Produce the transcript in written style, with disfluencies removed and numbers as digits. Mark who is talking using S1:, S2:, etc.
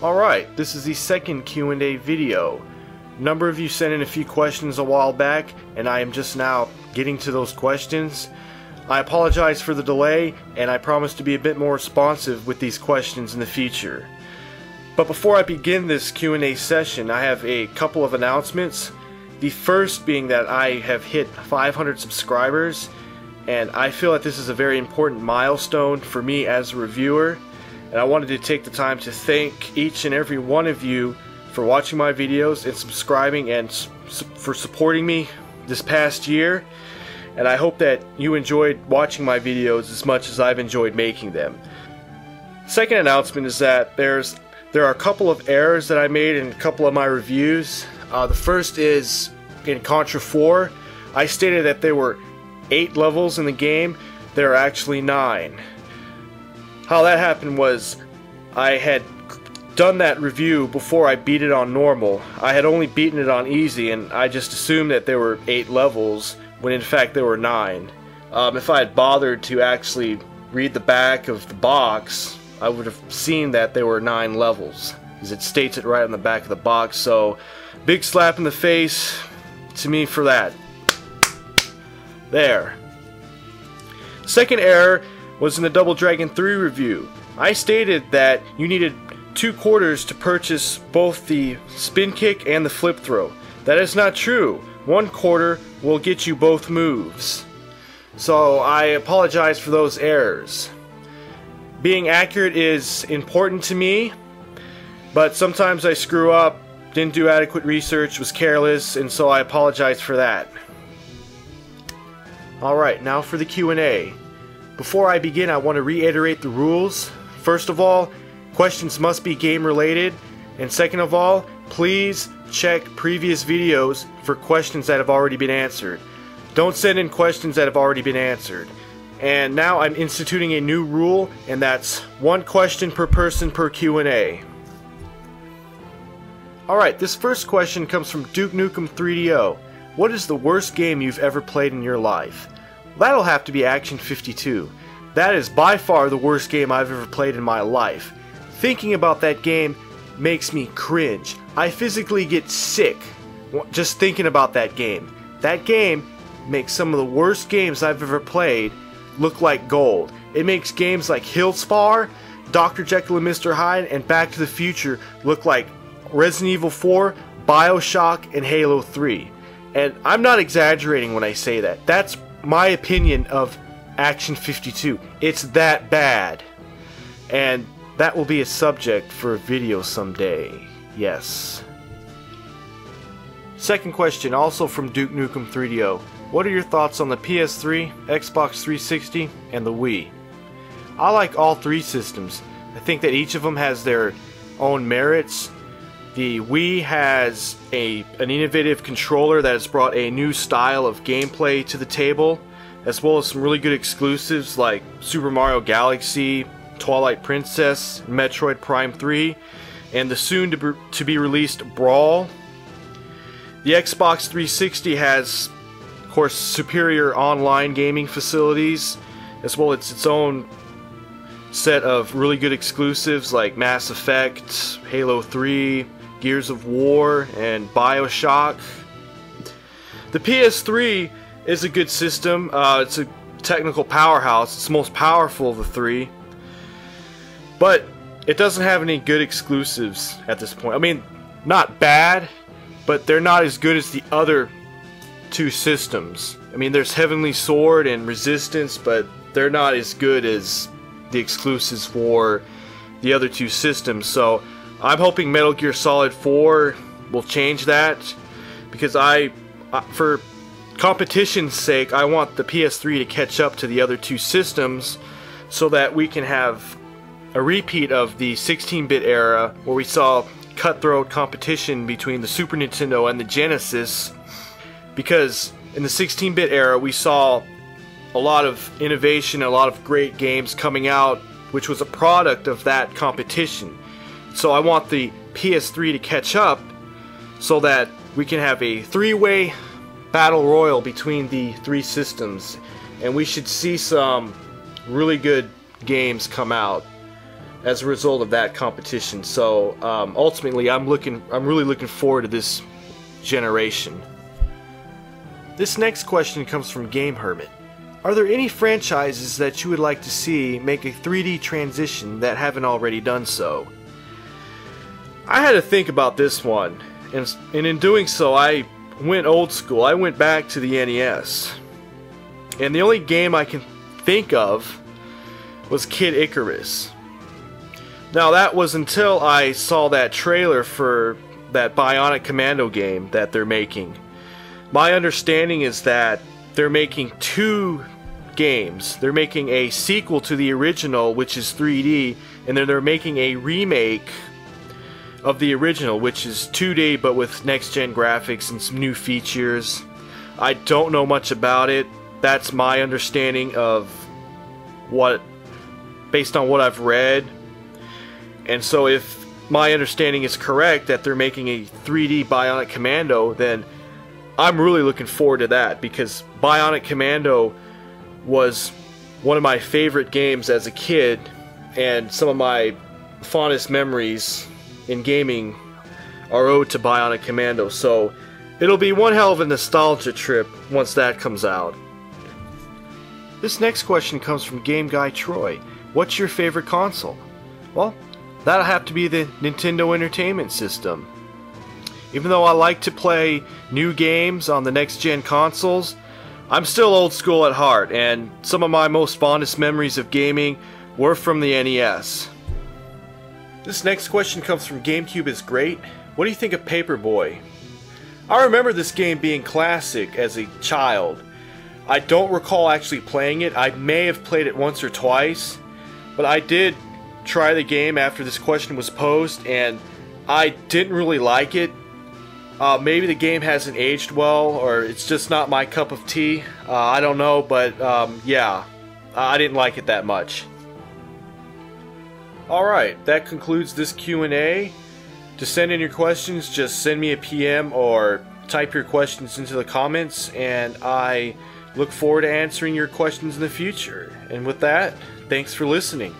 S1: Alright, this is the second Q&A video. A number of you sent in a few questions a while back, and I am just now getting to those questions. I apologize for the delay, and I promise to be a bit more responsive with these questions in the future. But before I begin this Q&A session, I have a couple of announcements. The first being that I have hit 500 subscribers, and I feel that this is a very important milestone for me as a reviewer. And I wanted to take the time to thank each and every one of you for watching my videos and subscribing and for supporting me this past year. And I hope that you enjoyed watching my videos as much as I've enjoyed making them. Second announcement is that there are a couple of errors that I made in a couple of my reviews. The first is in Contra 4. I stated that there were 8 levels in the game. There are actually 9. How that happened was I had done that review before I beat it on normal. I had only beaten it on easy, and I just assumed that there were 8 levels when in fact there were 9. If I had bothered to actually read the back of the box, I would have seen that there were 9 levels, because it states it right on the back of the box. So big slap in the face to me for that. There. Second error was in the Double Dragon 3 review. I stated that you needed 2 quarters to purchase both the spin kick and the flip throw. That is not true. 1 quarter will get you both moves. So I apologize for those errors. Being accurate is important to me, but sometimes I screw up, didn't do adequate research, was careless, and so I apologize for that. Alright, now for the Q&A. Before I begin, I want to reiterate the rules. First of all, questions must be game related, and second of all, please check previous videos for questions that have already been answered. Don't send in questions that have already been answered. And now I'm instituting a new rule, and that's 1 question per person per Q&A. Alright, this first question comes from Duke Nukem 3DO. What is the worst game you've ever played in your life? That'll have to be Action 52. That is by far the worst game I've ever played in my life. Thinking about that game makes me cringe. I physically get sick just thinking about that game. That game makes some of the worst games I've ever played look like gold. It makes games like Hillspar, Dr. Jekyll and Mr. Hyde, and Back to the Future look like Resident Evil 4, BioShock, and Halo 3. And I'm not exaggerating when I say that. That's my opinion of Action 52. It's that bad. And that will be a subject for a video someday. Yes. Second question, also from Duke Nukem 3DO. What are your thoughts on the PS3, Xbox 360, and the Wii? I like all 3 systems. I think that each of them has their own merits. The Wii has an innovative controller that has brought a new style of gameplay to the table, as well as some really good exclusives like Super Mario Galaxy, Twilight Princess, Metroid Prime 3, and the soon to be released Brawl. The Xbox 360 has, of course, superior online gaming facilities, as well as its own set of really good exclusives like Mass Effect, Halo 3, Gears of War, and BioShock. The PS3 is a good system. It's a technical powerhouse. It's the most powerful of the 3. But it doesn't have any good exclusives at this point. I mean, not bad, but they're not as good as the other 2 systems. I mean, there's Heavenly Sword and Resistance, but they're not as good as the exclusives for the other 2 systems. So I'm hoping Metal Gear Solid 4 will change that, because for competition's sake, I want the PS3 to catch up to the other 2 systems so that we can have a repeat of the 16-bit era where we saw cutthroat competition between the Super Nintendo and the Genesis, because in the 16-bit era we saw a lot of innovation, a lot of great games coming out, which was a product of that competition. So I want the PS3 to catch up so that we can have a 3-way battle royal between the 3 systems, and we should see some really good games come out. as a result of that competition. So ultimately, I'm really looking forward to this generation. This next question comes from GameHermit. Are there any franchises that you would like to see make a 3D transition that haven't already done so? I had to think about this one, and in doing so, I went old school. I went back to the NES. And the only game I can think of was Kid Icarus. Now that was until I saw that trailer for that Bionic Commando game that they're making. My understanding is that they're making 2 games. They're making a sequel to the original, which is 3D, and then they're making a remake of the original, which is 2D but with next-gen graphics and some new features. I don't know much about it. That's my understanding of based on what I've read. And so if my understanding is correct that they're making a 3D Bionic Commando, then I'm really looking forward to that, because Bionic Commando was one of my favorite games as a kid, and some of my fondest memories in gaming are owed to Bionic Commando. So it'll be one hell of a nostalgia trip once that comes out. This next question comes from GameGuyTroy. What's your favorite console? Well, that'll have to be the Nintendo Entertainment System. Even though I like to play new games on the next-gen consoles, I'm still old school at heart, and some of my most fondest memories of gaming were from the NES. This next question comes from GameCubeIsGreat. What do you think of Paperboy? I remember this game being classic as a child. I don't recall actually playing it. I may have played it once or twice, but I did try the game after this question was posed, and I didn't really like it. Maybe the game hasn't aged well, or it's just not my cup of tea. I don't know, but yeah, I didn't like it that much. Alright, that concludes this Q&A. To send in your questions, just send me a PM or type your questions into the comments, and I look forward to answering your questions in the future. And with that, thanks for listening.